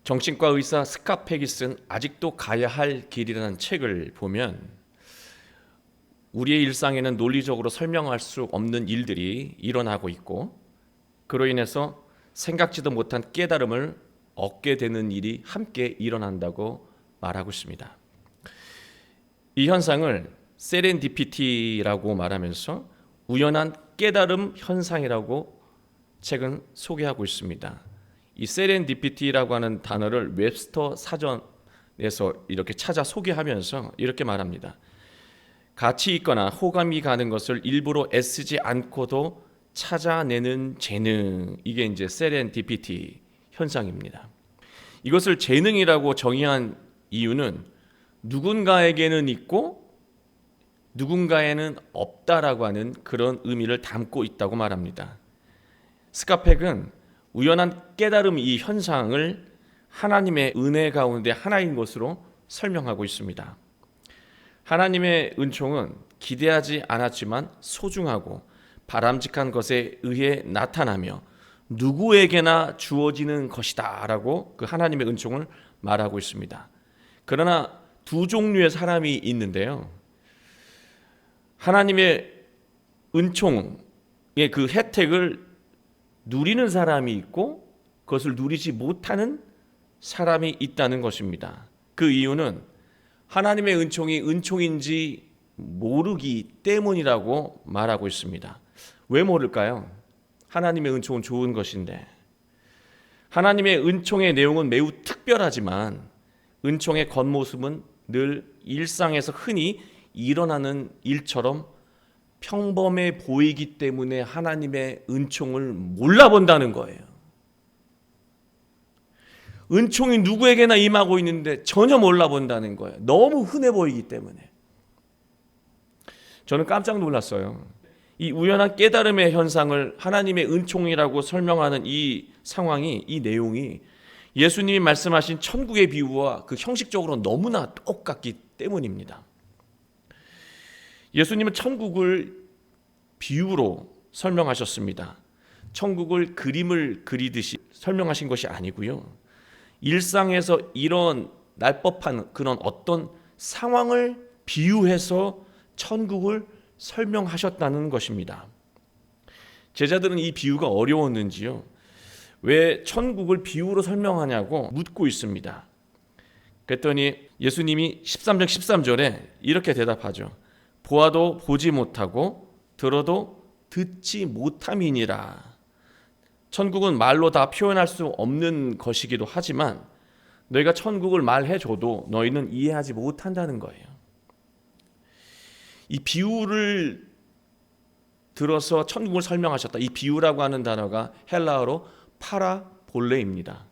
정신과 의사 스캇팩이 쓴 아직도 가야 할 길이라는 책을 보면 우리의 일상에는 논리적으로 설명할 수 없는 일들이 일어나고 있고, 그로 인해서 생각지도 못한 깨달음을 얻게 되는 일이 함께 일어난다고 말하고 있습니다. 이 현상을 세렌디피티라고 말하면서 우연한 깨달음 현상이라고 책은 소개하고 있습니다. 이 세렌디피티라고 하는 단어를 웹스터 사전에서 이렇게 찾아 소개하면서 이렇게 말합니다. 가치 있거나 호감이 가는 것을 일부러 애쓰지 않고도 찾아내는 재능, 이게 이제 세렌디피티 현상입니다. 이것을 재능이라고 정의한 이유는 누군가에게는 있고 누군가에는 없다라고 하는 그런 의미를 담고 있다고 말합니다. 스캇팩은 우연한 깨달음 이 현상을 하나님의 은혜 가운데 하나인 것으로 설명하고 있습니다. 하나님의 은총은 기대하지 않았지만 소중하고 바람직한 것에 의해 나타나며 누구에게나 주어지는 것이다 라고 그 하나님의 은총을 말하고 있습니다. 그러나 두 종류의 사람이 있는데요, 하나님의 은총의 그 혜택을 누리는 사람이 있고 그것을 누리지 못하는 사람이 있다는 것입니다. 그 이유는 하나님의 은총이 은총인지 모르기 때문이라고 말하고 있습니다. 왜 모를까요? 하나님의 은총은 좋은 것인데, 하나님의 은총의 내용은 매우 특별하지만 은총의 겉모습은 늘 일상에서 흔히 일어나는 일처럼 평범해 보이기 때문에 하나님의 은총을 몰라본다는 거예요. 은총이 누구에게나 임하고 있는데 전혀 몰라본다는 거예요. 너무 흔해 보이기 때문에. 저는 깜짝 놀랐어요. 이 우연한 깨달음의 현상을 하나님의 은총이라고 설명하는 이 상황이, 이 내용이 예수님이 말씀하신 천국의 비유와 그 형식적으로 너무나 똑같기 때문입니다. 예수님은 천국을 비유로 설명하셨습니다. 천국을 그림을 그리듯이 설명하신 것이 아니고요, 일상에서 일어날 법한 그런 어떤 상황을 비유해서 천국을 설명하셨다는 것입니다. 제자들은 이 비유가 어려웠는지요, 왜 천국을 비유로 설명하냐고 묻고 있습니다. 그랬더니 예수님이 13장 13절에 이렇게 대답하죠. 보아도 보지 못하고 들어도 듣지 못함이니라. 천국은 말로 다 표현할 수 없는 것이기도 하지만 너희가 천국을 말해줘도 너희는 이해하지 못한다는 거예요. 이 비유를 들어서 천국을 설명하셨다. 이 비유라고 하는 단어가 헬라어로 파라볼레입니다.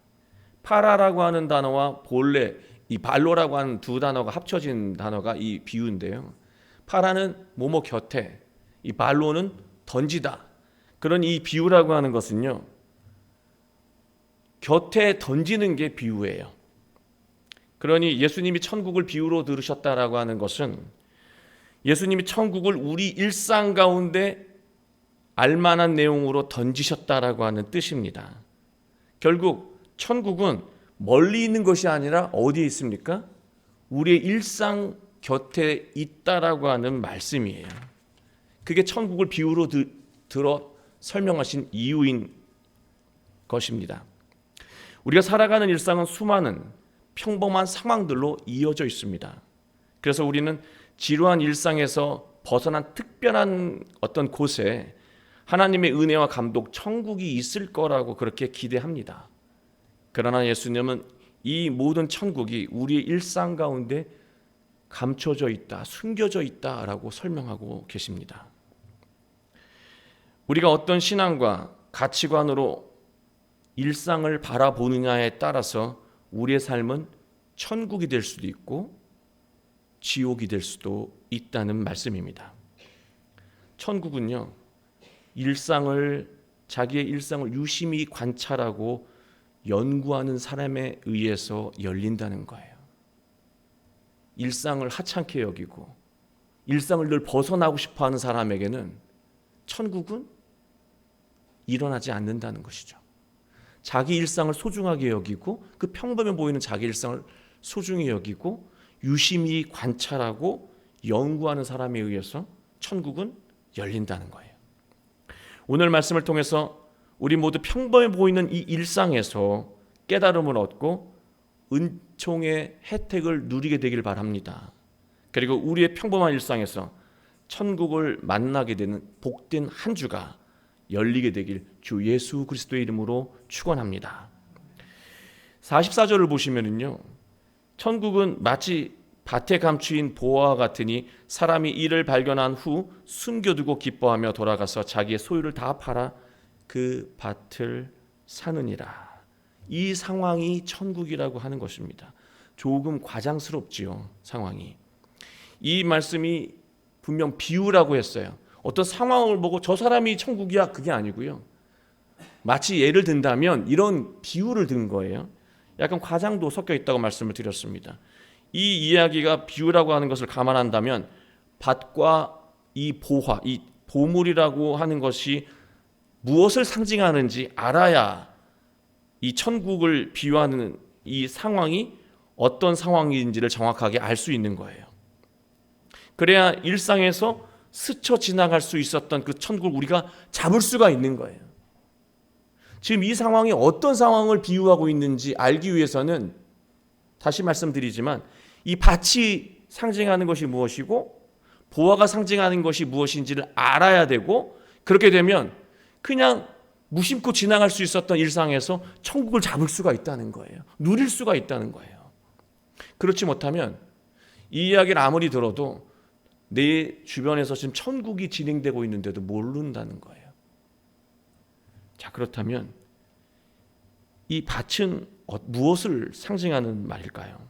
파라라고 하는 단어와 볼레, 이 발로라고 하는 두 단어가 합쳐진 단어가 이 비유인데요, 파라는 뭐뭐 곁에, 이 발로는 던지다. 그런 이 비유라고 하는 것은요, 곁에 던지는 게 비유예요. 그러니 예수님이 천국을 비유로 들으셨다라고 하는 것은 예수님이 천국을 우리 일상 가운데 알만한 내용으로 던지셨다라고 하는 뜻입니다. 결국 천국은 멀리 있는 것이 아니라 어디에 있습니까? 우리의 일상 곁에 있다라고 하는 말씀이에요. 그게 천국을 비유로 들어 설명하신 이유인 것입니다. 우리가 살아가는 일상은 수많은 평범한 상황들로 이어져 있습니다. 그래서 우리는 지루한 일상에서 벗어난 특별한 어떤 곳에 하나님의 은혜와 감독, 천국이 있을 거라고 그렇게 기대합니다. 그러나 예수님은 이 모든 천국이 우리의 일상 가운데 감춰져 있다, 숨겨져 있다라고 설명하고 계십니다. 우리가 어떤 신앙과 가치관으로 일상을 바라보느냐에 따라서 우리의 삶은 천국이 될 수도 있고 지옥이 될 수도 있다는 말씀입니다. 천국은요, 자기의 일상을 유심히 관찰하고 연구하는 사람에 의해서 열린다는 거예요. 일상을 하찮게 여기고 일상을 늘 벗어나고 싶어하는 사람에게는 천국은 일어나지 않는다는 것이죠. 자기 일상을 소중하게 여기고 그 평범해 보이는 자기 일상을 소중히 여기고 유심히 관찰하고 연구하는 사람에 의해서 천국은 열린다는 거예요. 오늘 말씀을 통해서 우리 모두 평범해 보이는 이 일상에서 깨달음을 얻고 은총의 혜택을 누리게 되길 바랍니다. 그리고 우리의 평범한 일상에서 천국을 만나게 되는 복된 한 주가 열리게 되길 주 예수 그리스도의 이름으로 축원합니다. 44절을 보시면은요, 천국은 마치 밭에 감추인 보화와 같으니 사람이 이를 발견한 후 숨겨두고 기뻐하며 돌아가서 자기의 소유를 다 팔아 그 밭을 사느니라. 이 상황이 천국이라고 하는 것입니다. 조금 과장스럽지요, 상황이. 이 말씀이 분명 비유라고 했어요. 어떤 상황을 보고 저 사람이 천국이야, 그게 아니고요. 마치 예를 든다면 이런 비유를 든 거예요. 약간 과장도 섞여 있다고 말씀을 드렸습니다. 이 이야기가 비유라고 하는 것을 감안한다면 밭과 이 보화, 이 보물이라고 하는 것이 무엇을 상징하는지 알아야 이 천국을 비유하는 이 상황이 어떤 상황인지를 정확하게 알 수 있는 거예요. 그래야 일상에서 스쳐 지나갈 수 있었던 그 천국을 우리가 잡을 수가 있는 거예요. 지금 이 상황이 어떤 상황을 비유하고 있는지 알기 위해서는 다시 말씀드리지만 이 밭이 상징하는 것이 무엇이고 보화가 상징하는 것이 무엇인지를 알아야 되고, 그렇게 되면 그냥 무심코 지나갈 수 있었던 일상에서 천국을 잡을 수가 있다는 거예요. 누릴 수가 있다는 거예요. 그렇지 못하면 이 이야기를 아무리 들어도 내 주변에서 지금 천국이 진행되고 있는데도 모른다는 거예요. 자, 그렇다면 이 밭은 무엇을 상징하는 말일까요?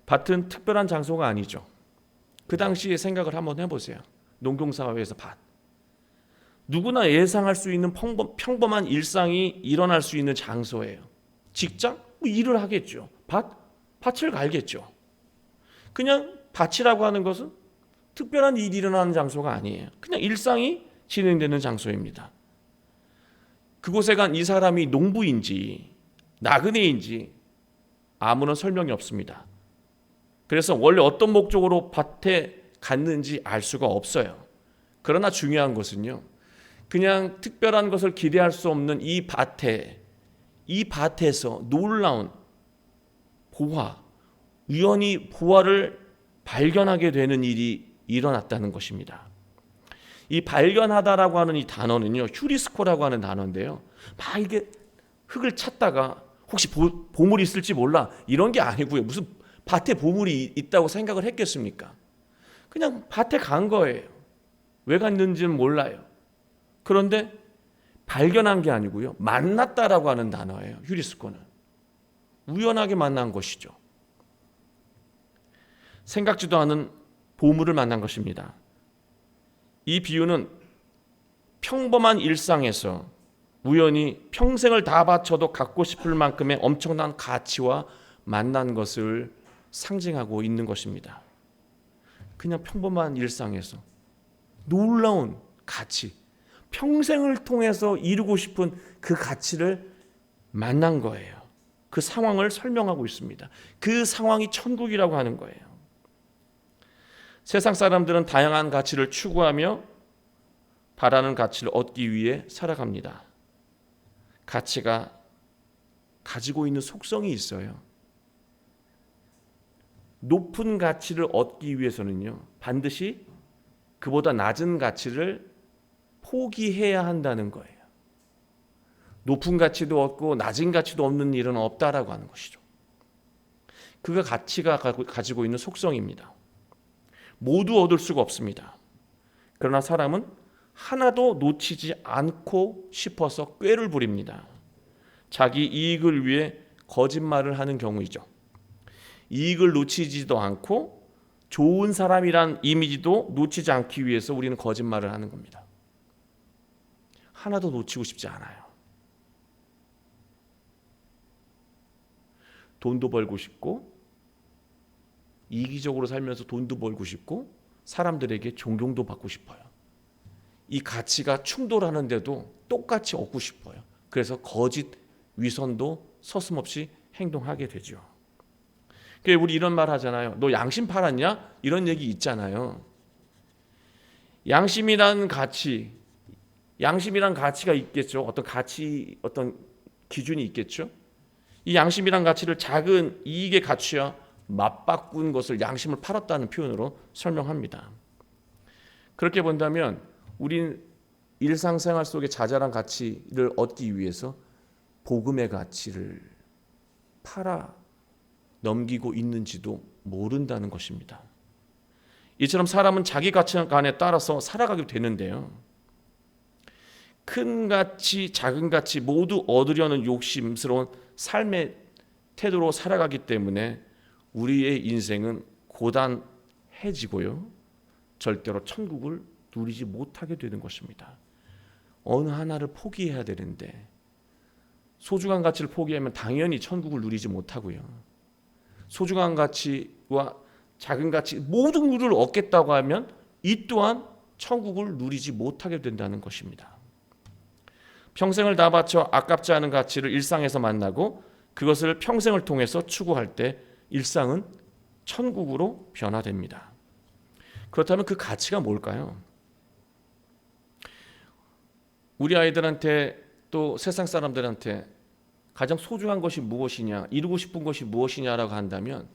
밭은 특별한 장소가 아니죠. 그 당시에 생각을 한번 해보세요. 농경사회에서 밭. 누구나 예상할 수 있는 평범한 일상이 일어날 수 있는 장소예요. 직장? 일을 하겠죠. 밭을 갈겠죠. 그냥 밭이라고 하는 것은 특별한 일이 일어나는 장소가 아니에요. 그냥 일상이 진행되는 장소입니다. 그곳에 간 이 사람이 농부인지 나그네인지 아무런 설명이 없습니다. 그래서 원래 어떤 목적으로 밭에 갔는지 알 수가 없어요. 그러나 중요한 것은요, 그냥 특별한 것을 기대할 수 없는 이 밭에서 놀라운 보화, 우연히 보화를 발견하게 되는 일이 일어났다는 것입니다. 이 발견하다라고 하는 이 단어는요, 휴리스코라고 하는 단어인데요, 막 이게 흙을 찾다가 혹시 보물이 있을지 몰라 이런 게 아니고요. 무슨 밭에 보물이 있다고 생각을 했겠습니까? 그냥 밭에 간 거예요. 왜 갔는지는 몰라요. 그런데 발견한 게 아니고요, 만났다라고 하는 단어예요. 휴리스코는 우연하게 만난 것이죠. 생각지도 않은 보물을 만난 것입니다. 이 비유는 평범한 일상에서 우연히 평생을 다 바쳐도 갖고 싶을 만큼의 엄청난 가치와 만난 것을 상징하고 있는 것입니다. 그냥 평범한 일상에서 놀라운 가치, 평생을 통해서 이루고 싶은 그 가치를 만난 거예요. 그 상황을 설명하고 있습니다. 그 상황이 천국이라고 하는 거예요. 세상 사람들은 다양한 가치를 추구하며 바라는 가치를 얻기 위해 살아갑니다. 가치가 가지고 있는 속성이 있어요. 높은 가치를 얻기 위해서는요, 반드시 그보다 낮은 가치를 포기해야 한다는 거예요. 높은 가치도 얻고 낮은 가치도 없는 일은 없다라고 하는 것이죠. 그가 가치가 가지고 있는 속성입니다. 모두 얻을 수가 없습니다. 그러나 사람은 하나도 놓치지 않고 싶어서 꾀를 부립니다. 자기 이익을 위해 거짓말을 하는 경우이죠. 이익을 놓치지도 않고 좋은 사람이란 이미지도 놓치지 않기 위해서 우리는 거짓말을 하는 겁니다. 하나도 놓치고 싶지 않아요. 돈도 벌고 싶고 이기적으로 살면서 돈도 벌고 싶고 사람들에게 존경도 받고 싶어요. 이 가치가 충돌하는데도 똑같이 얻고 싶어요. 그래서 거짓 위선도 서슴없이 행동하게 되죠. 그러니까 우리 이런 말 하잖아요. 너 양심 팔았냐? 이런 얘기 있잖아요. 양심이란 가치가 있겠죠. 어떤 가치, 어떤 기준이 있겠죠. 이 양심이란 가치를 작은 이익의 가치와 맞바꾼 것을 양심을 팔았다는 표현으로 설명합니다. 그렇게 본다면 우린 일상생활 속의 자잘한 가치를 얻기 위해서 복음의 가치를 팔아 넘기고 있는지도 모른다는 것입니다. 이처럼 사람은 자기 가치관에 따라서 살아가게 되는데요. 큰 가치, 작은 가치 모두 얻으려는 욕심스러운 삶의 태도로 살아가기 때문에 우리의 인생은 고단해지고요. 절대로 천국을 누리지 못하게 되는 것입니다. 어느 하나를 포기해야 되는데 소중한 가치를 포기하면 당연히 천국을 누리지 못하고요. 소중한 가치와 작은 가치 모든 것을 얻겠다고 하면 이 또한 천국을 누리지 못하게 된다는 것입니다. 평생을 다 바쳐 아깝지 않은 가치를 일상에서 만나고 그것을 평생을 통해서 추구할 때 일상은 천국으로 변화됩니다. 그렇다면 그 가치가 뭘까요? 우리 아이들한테 또 세상 사람들한테 가장 소중한 것이 무엇이냐, 이루고 싶은 것이 무엇이냐라고 한다면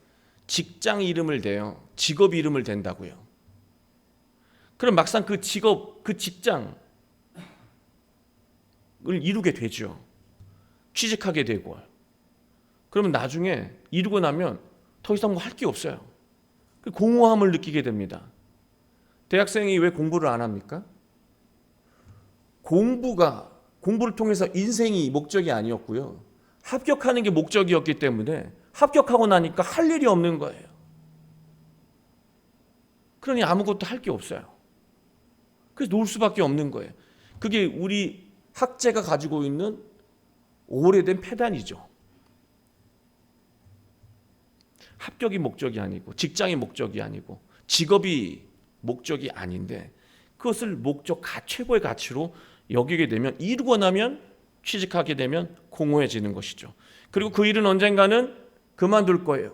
직장 이름을 대요. 직업 이름을 댄다고요. 그럼 막상 그 직업, 그 직장을 이루게 되죠. 취직하게 되고. 그러면 나중에 이루고 나면 더 이상 뭐 할 게 없어요. 공허함을 느끼게 됩니다. 대학생이 왜 공부를 안 합니까? 공부를 통해서 인생이 목적이 아니었고요. 합격하는 게 목적이었기 때문에 합격하고 나니까 할 일이 없는 거예요. 그러니 아무것도 할 게 없어요. 그래서 놀 수밖에 없는 거예요. 그게 우리 학제가 가지고 있는 오래된 폐단이죠. 합격이 목적이 아니고 직장이 목적이 아니고 직업이 목적이 아닌데 그것을 최고의 가치로 여기게 되면 이루고 나면 취직하게 되면 공허해지는 것이죠. 그리고 그 일은 언젠가는 그만둘 거예요.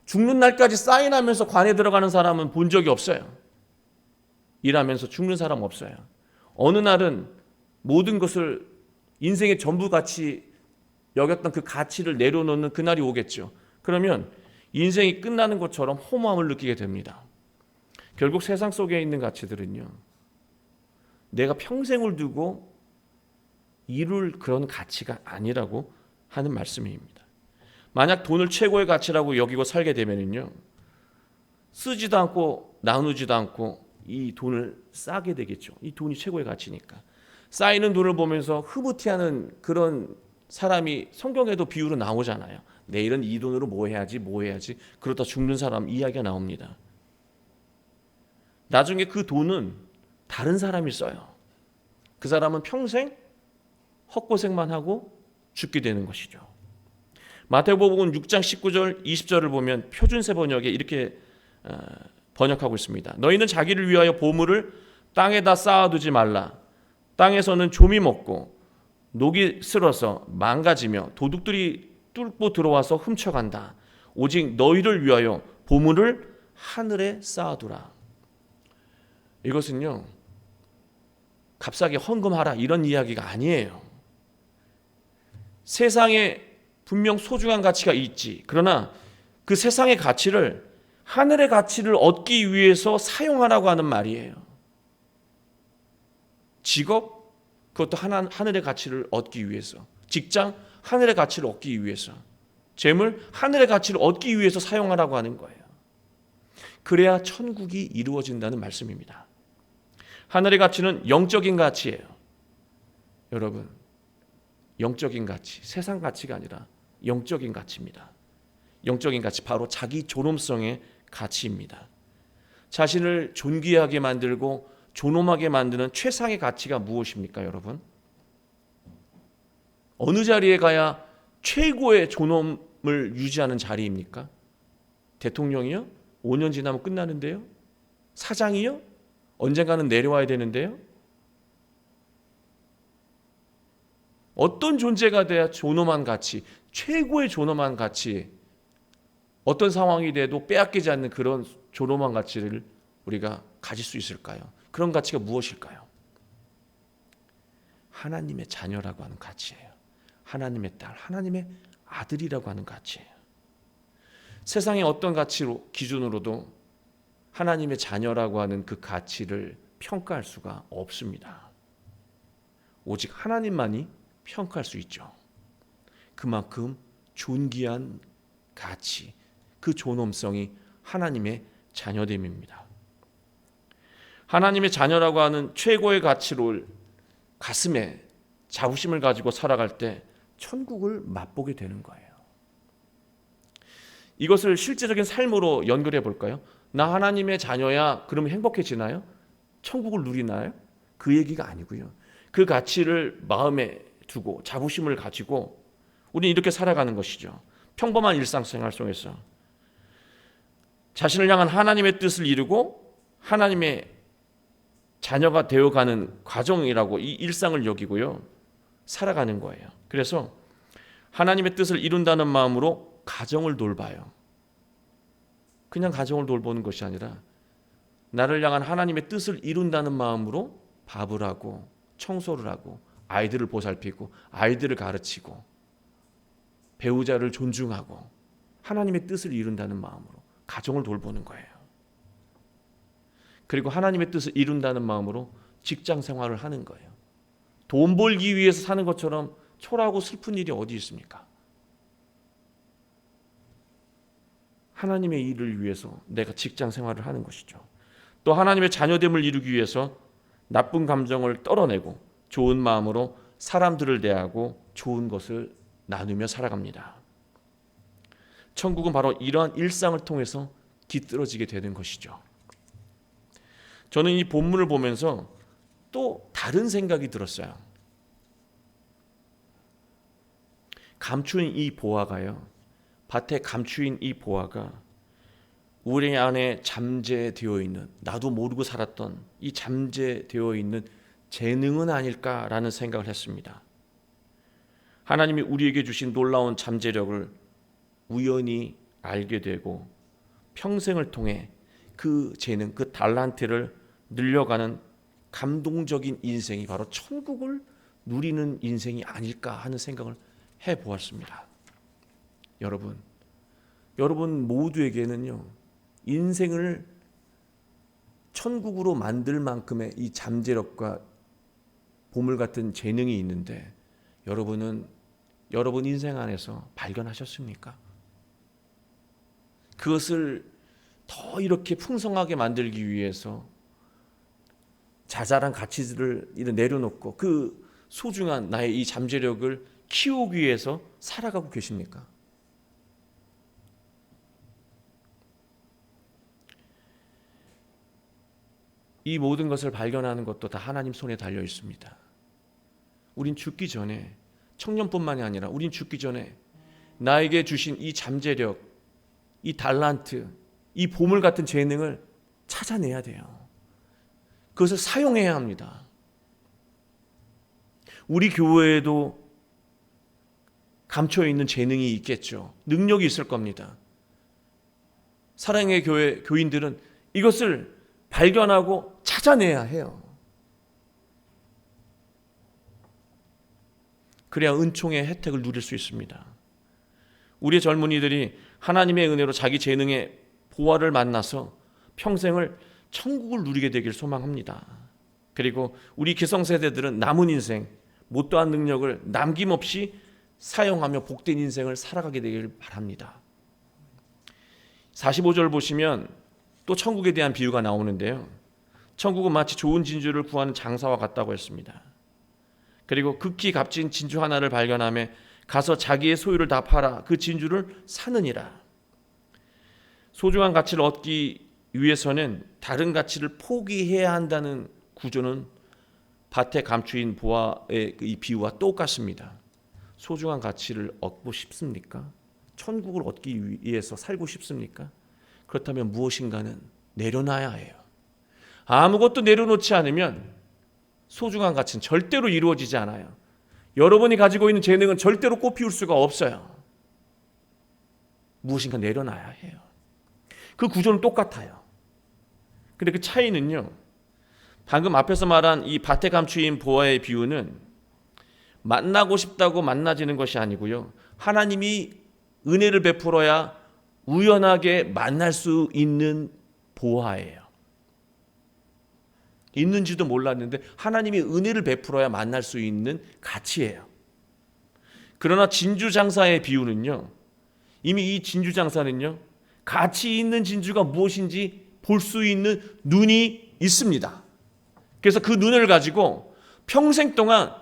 죽는 날까지 사인하면서 관에 들어가는 사람은 본 적이 없어요. 일하면서 죽는 사람 없어요. 어느 날은 모든 것을 인생의 전부 가치 여겼던 그 가치를 내려놓는 그날이 오겠죠. 그러면 인생이 끝나는 것처럼 허무함을 느끼게 됩니다. 결국 세상 속에 있는 가치들은요, 내가 평생을 두고 이룰 그런 가치가 아니라고 하는 말씀입니다. 만약 돈을 최고의 가치라고 여기고 살게 되면요, 쓰지도 않고 나누지도 않고 이 돈을 싸게 되겠죠. 이 돈이 최고의 가치니까. 쌓이는 돈을 보면서 흐뭇해하는 그런 사람이 성경에도 비유로 나오잖아요. 내일은 이 돈으로 뭐 해야지 그러다 죽는 사람 이야기가 나옵니다. 나중에 그 돈은 다른 사람이 써요. 그 사람은 평생 헛고생만 하고 죽게 되는 것이죠. 마태복음 6장 19절 20절을 보면 표준세 번역에 이렇게 번역하고 있습니다. 너희는 자기를 위하여 보물을 땅에다 쌓아두지 말라. 땅에서는 조미 먹고 녹이 슬어서 망가지며 도둑들이 뚫고 들어와서 훔쳐간다. 오직 너희를 위하여 보물을 하늘에 쌓아두라. 이것은요, 값싸게 헌금하라 이런 이야기가 아니에요. 세상에 분명 소중한 가치가 있지. 그러나 그 세상의 가치를 하늘의 가치를 얻기 위해서 사용하라고 하는 말이에요. 직업, 그것도 하늘의 가치를 얻기 위해서. 직장, 하늘의 가치를 얻기 위해서. 재물, 하늘의 가치를 얻기 위해서 사용하라고 하는 거예요. 그래야 천국이 이루어진다는 말씀입니다. 하늘의 가치는 영적인 가치예요. 여러분, 영적인 가치, 세상 가치가 아니라 영적인 가치입니다. 영적인 가치, 바로 자기 존엄성의 가치입니다. 자신을 존귀하게 만들고 존엄하게 만드는 최상의 가치가 무엇입니까, 여러분? 어느 자리에 가야 최고의 존엄을 유지하는 자리입니까? 대통령이요? 5년 지나면 끝나는데요? 사장이요? 언젠가는 내려와야 되는데요? 어떤 존재가 돼야 존엄한 가치, 최고의 존엄한 가치, 어떤 상황이 돼도 빼앗기지 않는 그런 존엄한 가치를 우리가 가질 수 있을까요? 그런 가치가 무엇일까요? 하나님의 자녀라고 하는 가치예요. 하나님의 딸, 하나님의 아들이라고 하는 가치예요. 세상의 어떤 가치로 기준으로도 하나님의 자녀라고 하는 그 가치를 평가할 수가 없습니다. 오직 하나님만이 평가할 수 있죠. 그만큼 존귀한 가치, 그 존엄성이 하나님의 자녀됨입니다. 하나님의 자녀라고 하는 최고의 가치를 가슴에 자부심을 가지고 살아갈 때 천국을 맛보게 되는 거예요. 이것을 실제적인 삶으로 연결해 볼까요? 나 하나님의 자녀야, 그러면 행복해지나요? 천국을 누리나요? 그 얘기가 아니고요. 그 가치를 마음에 두고 자부심을 가지고 우리는 이렇게 살아가는 것이죠. 평범한 일상생활 속에서 자신을 향한 하나님의 뜻을 이루고 하나님의 자녀가 되어가는 과정이라고 이 일상을 여기고요. 살아가는 거예요. 그래서 하나님의 뜻을 이룬다는 마음으로 가정을 돌봐요. 그냥 가정을 돌보는 것이 아니라 나를 향한 하나님의 뜻을 이룬다는 마음으로 밥을 하고 청소를 하고 아이들을 보살피고 아이들을 가르치고 배우자를 존중하고 하나님의 뜻을 이룬다는 마음으로 가정을 돌보는 거예요. 그리고 하나님의 뜻을 이룬다는 마음으로 직장 생활을 하는 거예요. 돈 벌기 위해서 사는 것처럼 초라하고 슬픈 일이 어디 있습니까? 하나님의 일을 위해서 내가 직장 생활을 하는 것이죠. 또 하나님의 자녀됨을 이루기 위해서 나쁜 감정을 떨어내고 좋은 마음으로 사람들을 대하고 좋은 것을 나누며 살아갑니다. 천국은 바로 이러한 일상을 통해서 깃들어지게 되는 것이죠. 저는 이 본문을 보면서 또 다른 생각이 들었어요. 감추인 이 보화가요, 밭에 감추인 이 보화가 우리 안에 잠재되어 있는, 나도 모르고 살았던 이 잠재되어 있는 재능은 아닐까라는 생각을 했습니다. 하나님이 우리에게 주신 놀라운 잠재력을 우연히 알게 되고 평생을 통해 그 재능, 그 달란트를 늘려가는 감동적인 인생이 바로 천국을 누리는 인생이 아닐까 하는 생각을 해보았습니다. 여러분 모두에게는요, 인생을 천국으로 만들 만큼의 이 잠재력과 보물 같은 재능이 있는데 여러분 인생 안에서 발견하셨습니까? 그것을 더 이렇게 풍성하게 만들기 위해서 자잘한 가치들을 내려놓고 그 소중한 나의 이 잠재력을 키우기 위해서 살아가고 계십니까? 이 모든 것을 발견하는 것도 다 하나님 손에 달려 있습니다. 우린 죽기 전에, 청년뿐만이 아니라 우린 죽기 전에 나에게 주신 이 잠재력, 이 달란트, 이 보물 같은 재능을 찾아내야 돼요. 그것을 사용해야 합니다. 우리 교회에도 감춰있는 재능이 있겠죠. 능력이 있을 겁니다. 사랑의 교회 교인들은 이것을 발견하고 찾아내야 해요. 그래야 은총의 혜택을 누릴 수 있습니다. 우리의 젊은이들이 하나님의 은혜로 자기 재능의 보화를 만나서 평생을 천국을 누리게 되길 소망합니다. 그리고 우리 기성세대들은 남은 인생, 못다한 능력을 남김없이 사용하며 복된 인생을 살아가게 되길 바랍니다. 45절 보시면 또 천국에 대한 비유가 나오는데요. 천국은 마치 좋은 진주를 구하는 장사와 같다고 했습니다. 그리고 극히 값진 진주 하나를 발견하며 가서 자기의 소유를 다 팔아 그 진주를 사느니라. 소중한 가치를 얻기 위해서는 다른 가치를 포기해야 한다는 구조는 밭에 감추인 보화의 이 비유와 똑같습니다. 소중한 가치를 얻고 싶습니까? 천국을 얻기 위해서 살고 싶습니까? 그렇다면 무엇인가는 내려놔야 해요. 아무것도 내려놓지 않으면 소중한 가치는 절대로 이루어지지 않아요. 여러분이 가지고 있는 재능은 절대로 꽃 피울 수가 없어요. 무엇인가 내려놔야 해요. 그 구조는 똑같아요. 근데 그 차이는요, 방금 앞에서 말한 이 밭에 감추인 보화의 비유는 만나고 싶다고 만나지는 것이 아니고요, 하나님이 은혜를 베풀어야 우연하게 만날 수 있는 보화예요. 있는지도 몰랐는데 하나님이 은혜를 베풀어야 만날 수 있는 가치예요. 그러나 진주장사의 비유는요, 이미 이 진주장사는요, 가치 있는 진주가 무엇인지 볼 수 있는 눈이 있습니다. 그래서 그 눈을 가지고 평생 동안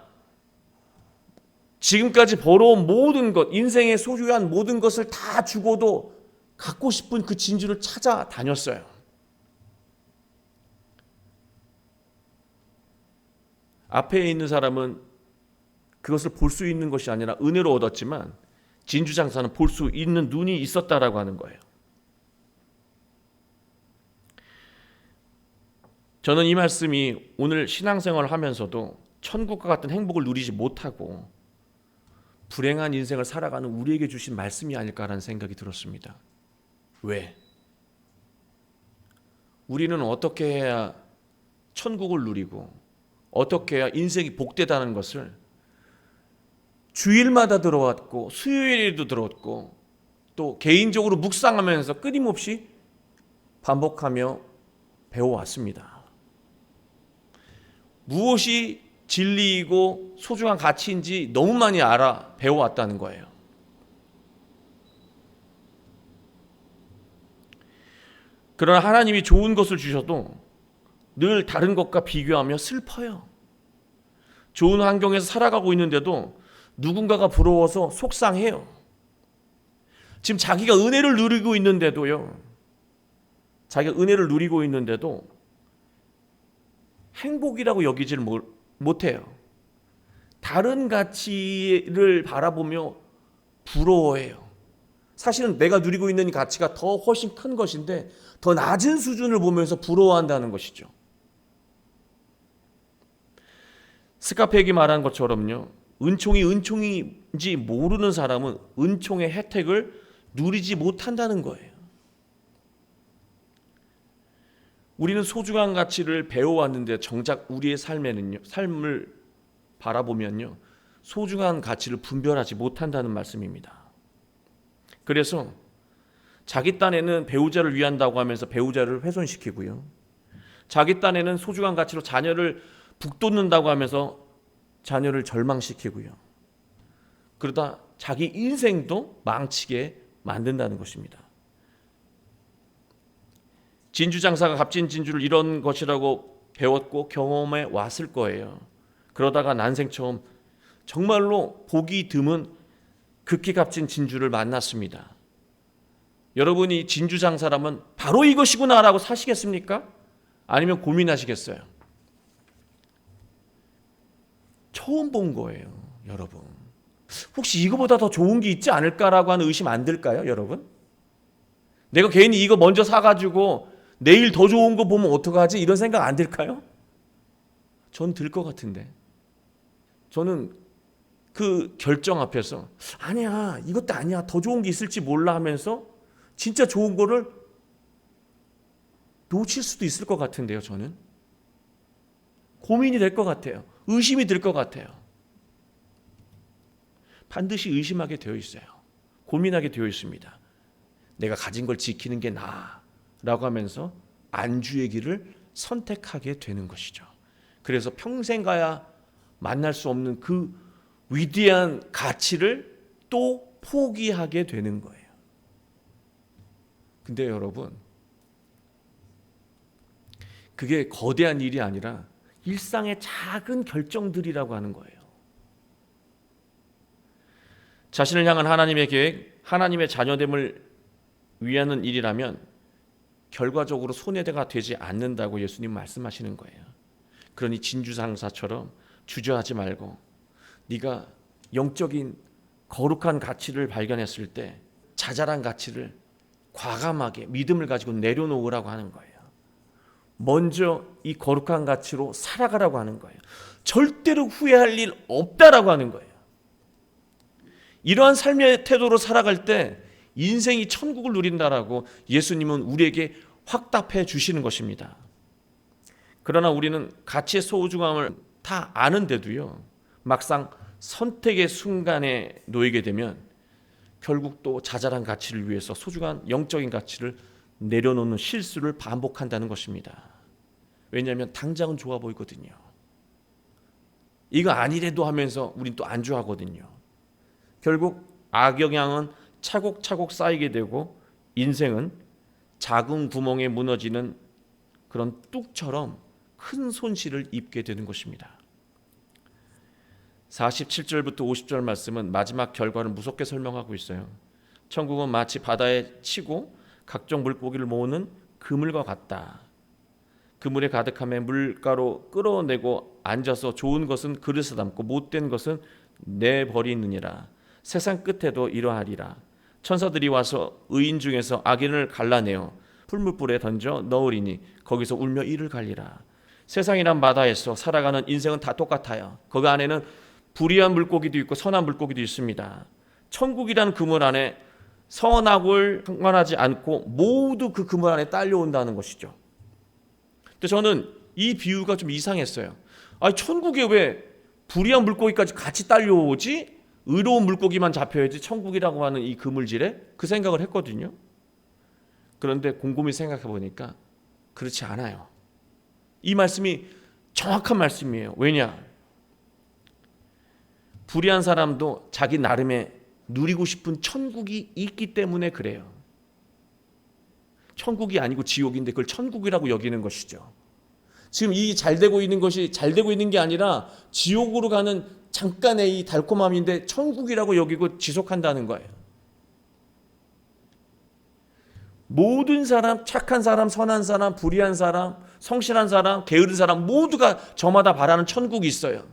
지금까지 벌어온 모든 것, 인생에 소유한 모든 것을 다 주고도 갖고 싶은 그 진주를 찾아다녔어요. 앞에 있는 사람은 그것을 볼 수 있는 것이 아니라 은혜로 얻었지만 진주장사는 볼 수 있는 눈이 있었다라고 하는 거예요. 저는 이 말씀이 오늘 신앙생활을 하면서도 천국과 같은 행복을 누리지 못하고 불행한 인생을 살아가는 우리에게 주신 말씀이 아닐까라는 생각이 들었습니다. 왜? 우리는 어떻게 해야 천국을 누리고 어떻게 해야 인생이 복되다는 것을 주일마다 들어왔고 수요일에도 들었고 또 개인적으로 묵상하면서 끊임없이 반복하며 배워왔습니다. 무엇이 진리이고 소중한 가치인지 너무 많이 알아 배워왔다는 거예요. 그러나 하나님이 좋은 것을 주셔도 늘 다른 것과 비교하며 슬퍼요. 좋은 환경에서 살아가고 있는데도 누군가가 부러워서 속상해요. 지금 자기가 은혜를 누리고 있는데도요, 자기가 은혜를 누리고 있는데도 행복이라고 여기지를 못해요. 다른 가치를 바라보며 부러워해요. 사실은 내가 누리고 있는 가치가 더 훨씬 큰 것인데 더 낮은 수준을 보면서 부러워한다는 것이죠. 스카페기 말한 것처럼요, 은총이 은총인지 모르는 사람은 은총의 혜택을 누리지 못한다는 거예요. 우리는 소중한 가치를 배워왔는데 정작 우리의 삶을 바라보면요, 소중한 가치를 분별하지 못한다는 말씀입니다. 그래서 자기 딴에는 배우자를 위한다고 하면서 배우자를 훼손시키고요, 자기 딴에는 소중한 가치로 자녀를 북돋는다고 하면서 자녀를 절망시키고요, 그러다 자기 인생도 망치게 만든다는 것입니다. 진주장사가 값진 진주를 이런 것이라고 배웠고 경험해 왔을 거예요. 그러다가 난생 처음 정말로 보기 드문 극히 값진 진주를 만났습니다. 여러분이 진주장사라면 바로 이것이구나라고 사시겠습니까? 아니면 고민하시겠어요? 처음 본 거예요, 여러분. 혹시 이거보다 더 좋은 게 있지 않을까라고 하는 의심 안 들까요, 여러분? 내가 괜히 이거 먼저 사가지고 내일 더 좋은 거 보면 어떡하지? 이런 생각 안 들까요? 전 들 것 같은데. 저는 그 결정 앞에서 아니야, 이것도 아니야, 더 좋은 게 있을지 몰라 하면서 진짜 좋은 거를 놓칠 수도 있을 것 같은데요. 저는 고민이 될 것 같아요. 의심이 들 것 같아요. 반드시 의심하게 되어 있어요. 고민하게 되어 있습니다. 내가 가진 걸 지키는 게 나아라고 하면서 안주의 길을 선택하게 되는 것이죠. 그래서 평생 가야 만날 수 없는 그 위대한 가치를 또 포기하게 되는 거예요. 근데 여러분, 그게 거대한 일이 아니라 일상의 작은 결정들이라고 하는 거예요. 자신을 향한 하나님의 계획, 하나님의 자녀됨을 위하는 일이라면 결과적으로 손해가 되지 않는다고 예수님 말씀하시는 거예요. 그러니 진주장사처럼 주저하지 말고 네가 영적인 거룩한 가치를 발견했을 때 자잘한 가치를 과감하게 믿음을 가지고 내려놓으라고 하는 거예요. 먼저 이 거룩한 가치로 살아가라고 하는 거예요. 절대로 후회할 일 없다라고 하는 거예요. 이러한 삶의 태도로 살아갈 때 인생이 천국을 누린다라고 예수님은 우리에게 확답해 주시는 것입니다. 그러나 우리는 가치의 소중함을 다 아는데도요, 막상 선택의 순간에 놓이게 되면 결국 또 자잘한 가치를 위해서 소중한 영적인 가치를 내려놓는 실수를 반복한다는 것입니다. 왜냐하면 당장은 좋아 보이거든요. 이거 아니래도 하면서 우린 또 안주하거든요. 결국 악영향은 차곡차곡 쌓이게 되고 인생은 작은 구멍에 무너지는 그런 뚝처럼 큰 손실을 입게 되는 것입니다. 47절부터 50절 말씀은 마지막 결과를 무섭게 설명하고 있어요. 천국은 마치 바다에 치고 각종 물고기를 모으는 그물과 같다. 그물에 가득함에 물가로 끌어내고 앉아서 좋은 것은 그릇에 담고 못된 것은 내버리느니라. 세상 끝에도 이러하리라. 천사들이 와서 의인 중에서 악인을 갈라내어 풀무불에 던져 넣으리니 거기서 울며 이를 갈리라. 세상이란 바다에서 살아가는 인생은 다 똑같아요. 거기 안에는 불의한 물고기도 있고 선한 물고기도 있습니다. 천국이라는 그물 안에 선악을 상관하지 않고 모두 그 그물 안에 딸려온다는 것이죠. 근데 저는 이 비유가 좀 이상했어요. 아니, 천국에 왜 불의한 물고기까지 같이 딸려오지? 의로운 물고기만 잡혀야지 천국이라고 하는 이 그물질에? 그 생각을 했거든요. 그런데 곰곰이 생각해 보니까 그렇지 않아요. 이 말씀이 정확한 말씀이에요. 왜냐? 불의한 사람도 자기 나름의 누리고 싶은 천국이 있기 때문에 그래요. 천국이 아니고 지옥인데 그걸 천국이라고 여기는 것이죠. 지금 이 잘 되고 있는 것이 잘 되고 있는 게 아니라 지옥으로 가는 잠깐의 이 달콤함인데 천국이라고 여기고 지속한다는 거예요. 모든 사람, 착한 사람, 선한 사람, 불의한 사람, 성실한 사람, 게으른 사람 모두가 저마다 바라는 천국이 있어요.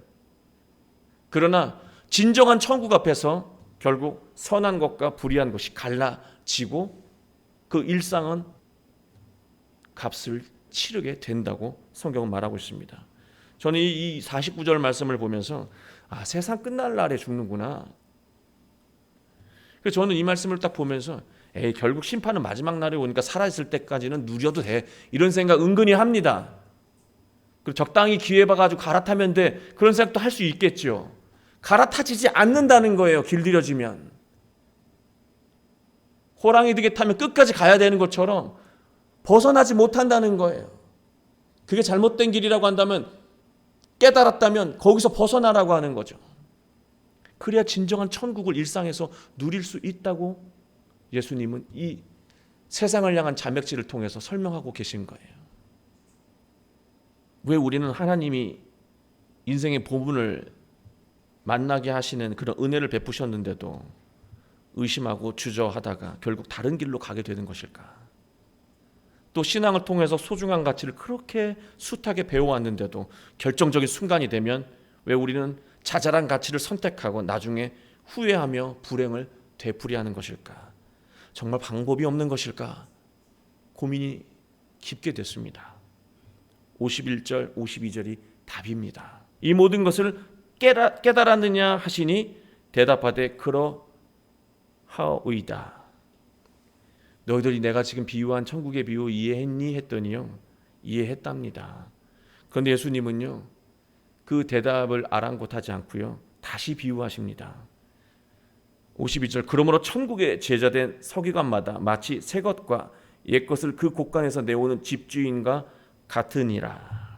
그러나 진정한 천국 앞에서 결국 선한 것과 불의한 것이 갈라지고 그 일상은 값을 치르게 된다고 성경은 말하고 있습니다. 저는 이 49절 말씀을 보면서 세상 끝날 날에 죽는구나. 그래서 저는 이 말씀을 딱 보면서 결국 심판은 마지막 날에 오니까 살아있을 때까지는 누려도 돼. 이런 생각 은근히 합니다. 그리고 적당히 기회 봐가지고 갈아타면 돼. 그런 생각도 할 수 있겠죠. 갈아타지지 않는다는 거예요. 길들여지면. 호랑이 득에 타면 끝까지 가야 되는 것처럼 벗어나지 못한다는 거예요. 그게 잘못된 길이라고 한다면, 깨달았다면 거기서 벗어나라고 하는 거죠. 그래야 진정한 천국을 일상에서 누릴 수 있다고 예수님은 이 세상을 향한 자맥지를 통해서 설명하고 계신 거예요. 왜 우리는 하나님이 인생의 보분을 만나게 하시는 그런 은혜를 베푸셨는데도 의심하고 주저하다가 결국 다른 길로 가게 되는 것일까? 또 신앙을 통해서 소중한 가치를 그렇게 숱하게 배워왔는데도 결정적인 순간이 되면 왜 우리는 자잘한 가치를 선택하고 나중에 후회하며 불행을 되풀이하는 것일까? 정말 방법이 없는 것일까? 고민이 깊게 됐습니다. 51절, 52절이 답입니다. 이 모든 것을 깨달았느냐 하시니 대답하되 그러하오이다. 너희들이 내가 지금 비유한 천국의 비유 이해했니? 했더니요, 이해했답니다. 그런데 예수님은요, 그 대답을 아랑곳하지 않고요, 다시 비유하십니다. 52절, 그러므로 천국에 제자된 서기관마다 마치 새 것과 옛 것을 그 곳간에서 내오는 집주인과 같으니라.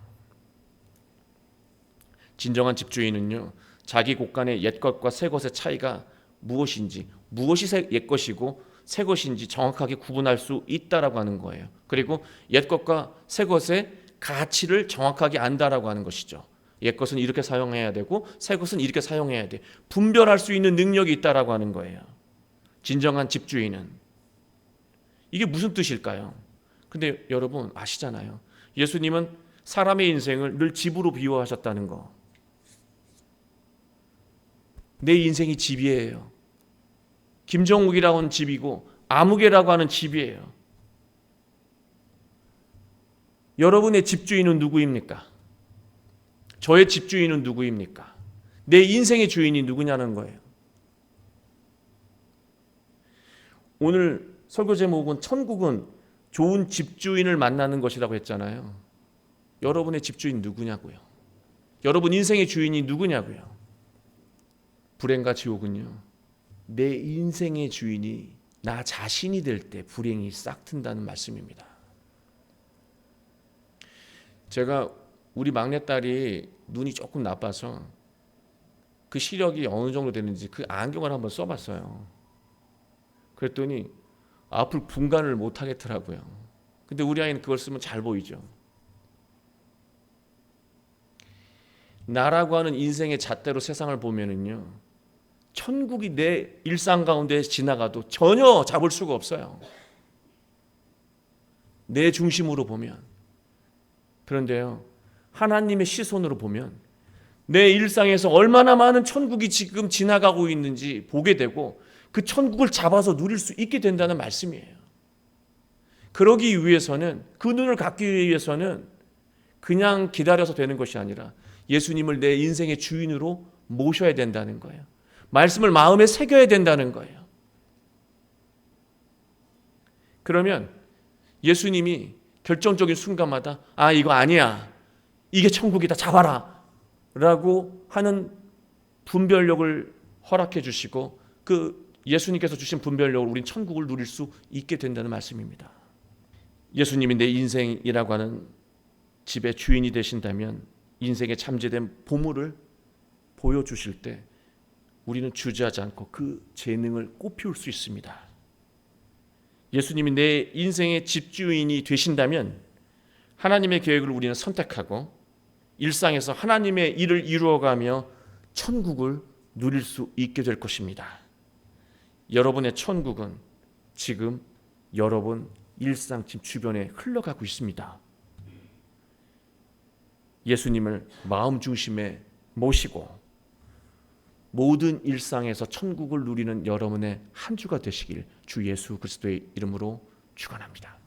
진정한 집주인은요, 자기 곳간의 옛 것과 새 것의 차이가 무엇인지, 무엇이 옛 것이고 새 것인지 정확하게 구분할 수 있다라고 하는 거예요. 그리고 옛 것과 새 것의 가치를 정확하게 안다라고 하는 것이죠. 옛 것은 이렇게 사용해야 되고 새 것은 이렇게 사용해야 돼. 분별할 수 있는 능력이 있다라고 하는 거예요. 진정한 집주인은. 이게 무슨 뜻일까요? 근데 여러분 아시잖아요. 예수님은 사람의 인생을 늘 집으로 비유하셨다는 거. 내 인생이 집이에요. 김정욱이라고 하는 집이고 아무개라고 하는 집이에요. 여러분의 집주인은 누구입니까? 저의 집주인은 누구입니까? 내 인생의 주인이 누구냐는 거예요. 오늘 설교 제목은 천국은 좋은 집주인을 만나는 것이라고 했잖아요. 여러분의 집주인 누구냐고요? 여러분 인생의 주인이 누구냐고요? 불행과 지옥은요, 내 인생의 주인이 나 자신이 될 때 불행이 싹 튼다는 말씀입니다. 제가 우리 막내딸이 눈이 조금 나빠서 그 시력이 어느 정도 되는지 그 안경을 한번 써봤어요. 그랬더니 앞을 분간을 못 하겠더라고요. 근데 우리 아이는 그걸 쓰면 잘 보이죠. 나라고 하는 인생의 잣대로 세상을 보면은요, 천국이 내 일상 가운데 지나가도 전혀 잡을 수가 없어요. 내 중심으로 보면. 그런데요, 하나님의 시선으로 보면 내 일상에서 얼마나 많은 천국이 지금 지나가고 있는지 보게 되고 그 천국을 잡아서 누릴 수 있게 된다는 말씀이에요. 그러기 위해서는, 그 눈을 갖기 위해서는 그냥 기다려서 되는 것이 아니라 예수님을 내 인생의 주인으로 모셔야 된다는 거예요. 말씀을 마음에 새겨야 된다는 거예요. 그러면 예수님이 결정적인 순간마다 이거 아니야, 이게 천국이다, 잡아라 라고 하는 분별력을 허락해 주시고 그 예수님께서 주신 분별력으로 우린 천국을 누릴 수 있게 된다는 말씀입니다. 예수님이 내 인생이라고 하는 집의 주인이 되신다면 인생의 잠재된 보물을 보여주실 때 우리는 주저하지 않고 그 재능을 꽃피울 수 있습니다. 예수님이 내 인생의 집주인이 되신다면 하나님의 계획을 우리는 선택하고 일상에서 하나님의 일을 이루어가며 천국을 누릴 수 있게 될 것입니다. 여러분의 천국은 지금 여러분 일상 집 주변에 흘러가고 있습니다. 예수님을 마음 중심에 모시고 모든 일상에서 천국을 누리는 여러분의 한 주가 되시길 주 예수 그리스도의 이름으로 축원합니다.